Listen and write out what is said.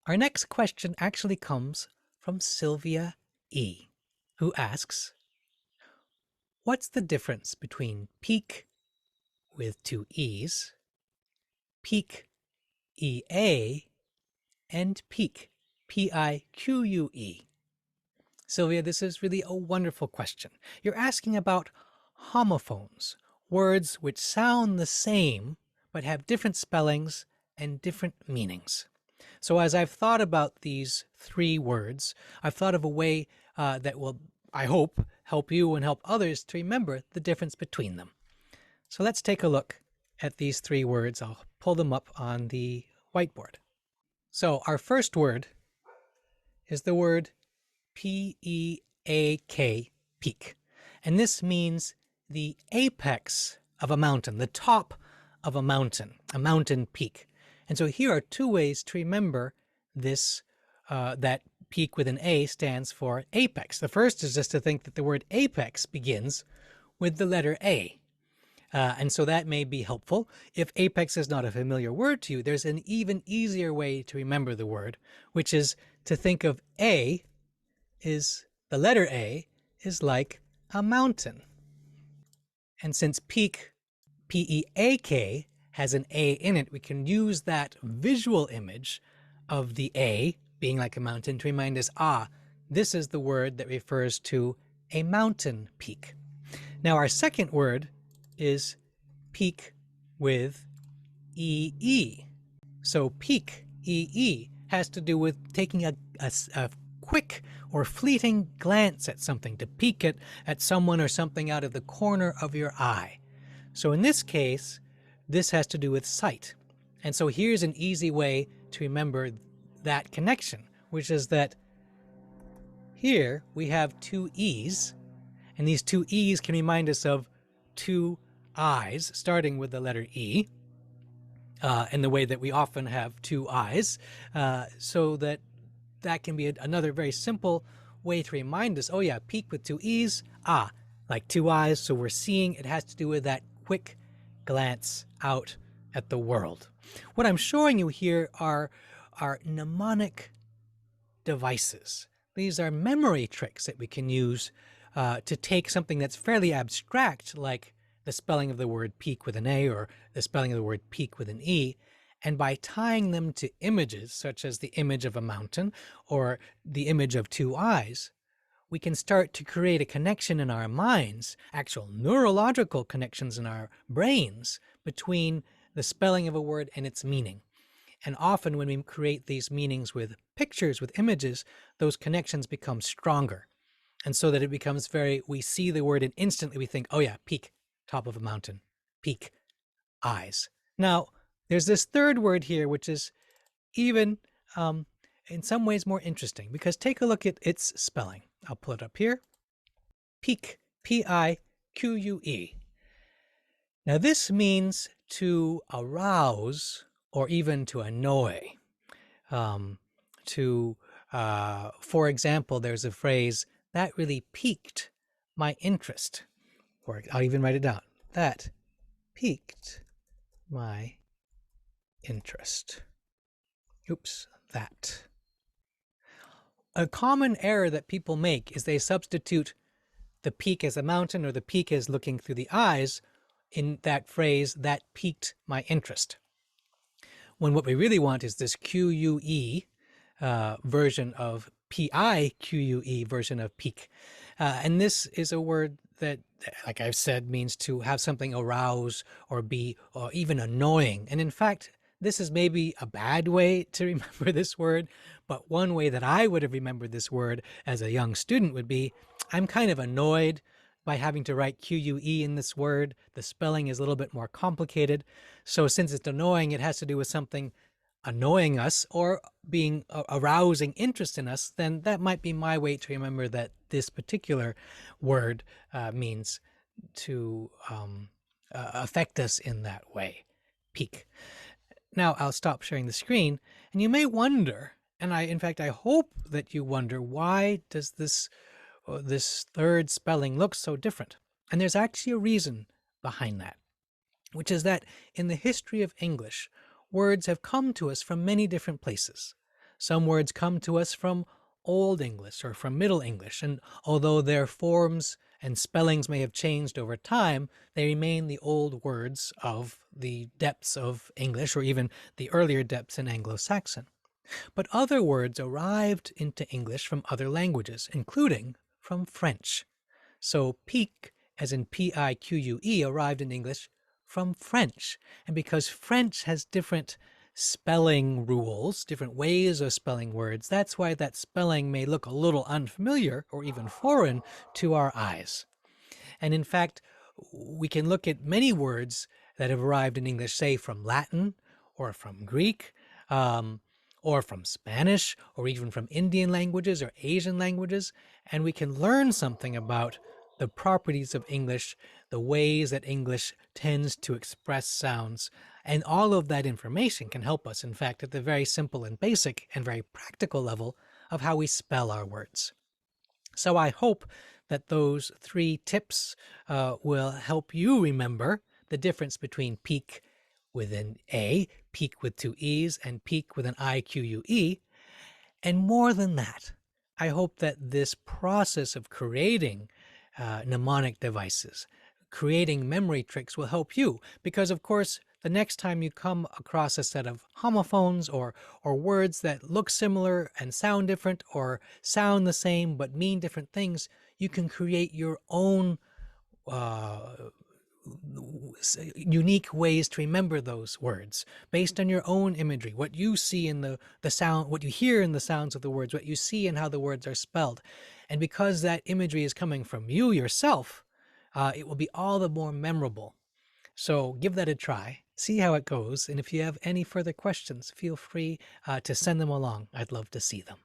Our next question actually comes from Sylvia E., who asks, what's the difference between pique with two E's, pique, E-A, and pique, P-I-Q-U-E? Sylvia, this is really a wonderful question. You're asking about homophones, words which sound the same but have different spellings and different meanings. So as I've thought about these three words, I've thought of a way that will, I hope, help you and help others to remember the difference between them. So let's take a look at these three words. I'll pull them up on the whiteboard. So our first word is the word P-E-A-K, peak. And this means the apex of a mountain, the top of a mountain peak. And so here are two ways to remember this, that peak with an A stands for apex. The first is just to think that the word apex begins with the letter A. And so that may be helpful. If apex is not a familiar word to you, there's an even easier way to remember the word, which is to think of A is, the letter A is like a mountain. And since peak, P-E-A-K, has an A in it, we can use that visual image of the A being like a mountain to remind us, this is the word that refers to a mountain peak. Now our second word is peak with E-E. So peak, E-E, has to do with taking a quick or fleeting glance at something, to peek at someone or something out of the corner of your eye. So in this case, this has to do with sight. And so here's an easy way to remember that connection, which is that here we have two E's, and these two E's can remind us of two eyes, starting with the letter E, in the way that we often have two eyes, so that can be another very simple way to remind us, oh yeah, peak with two E's, like two eyes, so we're seeing it has to do with that quick glance out at the world. What I'm showing you here are mnemonic devices. These are memory tricks that we can use to take something that's fairly abstract, like the spelling of the word peak with an A or the spelling of the word peak with an E, and by tying them to images, such as the image of a mountain or the image of two eyes, we can start to create a connection in our minds, actual neurological connections in our brains, between the spelling of a word and its meaning. And often when we create these meanings with pictures, with images, those connections become stronger. And so that it becomes we see the word and instantly we think, oh yeah, peak, top of a mountain, peak, eyes. Now, there's this third word here, which is even in some ways more interesting, because take a look at its spelling. I'll pull it up here. Pique, P-I-Q-U-E. Now this means to arouse or even to annoy. For example, there's a phrase, that really piqued my interest. Or I'll even write it down. That piqued my interest. Oops, that. A common error that people make is they substitute the peak as a mountain or the peak as looking through the eyes in that phrase, that piqued my interest. When what we really want is this Q-U-E version of P-I-Q-U-E version of peak. And this is a word that, like I've said, means to have something arouse or be or even annoying. And in fact, this is maybe a bad way to remember this word, but one way that I would have remembered this word as a young student would be, I'm kind of annoyed by having to write Q-U-E in this word. The spelling is a little bit more complicated. So since it's annoying, it has to do with something annoying us or being arousing interest in us, then that might be my way to remember that this particular word means to affect us in that way. Pique. Now I'll stop sharing the screen, and you may wonder, and in fact I hope that you wonder, why does this third spelling look so different? And there's actually a reason behind that, which is that in the history of English, words have come to us from many different places. Some words come to us from Old English or from Middle English, and although their forms and spellings may have changed over time, they remain the old words of the depths of English or even the earlier depths in Anglo-Saxon. But other words arrived into English from other languages, including from French. So pique, as in P-I-Q-U-E, arrived in English from French. And because French has different spelling rules, different ways of spelling words, that's why that spelling may look a little unfamiliar or even foreign to our eyes. And in fact, we can look at many words that have arrived in English, say from Latin or from Greek, or from Spanish, or even from Indian languages or Asian languages, and we can learn something about the properties of English, the ways that English tends to express sounds, and all of that information can help us, in fact, at the very simple and basic and very practical level of how we spell our words. So I hope that those 3 tips will help you remember the difference between pique with an A, pique with 2 E's, and pique with an I-Q-U-E. And more than that, I hope that this process of creating mnemonic devices, creating memory tricks will help you. Because, of course, the next time you come across a set of homophones or words that look similar and sound different or sound the same but mean different things, you can create your own unique ways to remember those words based on your own imagery, what you see in the sound, what you hear in the sounds of the words, what you see in how the words are spelled. And because that imagery is coming from you yourself, it will be all the more memorable. So give that a try, see how it goes. And if you have any further questions, feel free to send them along. I'd love to see them.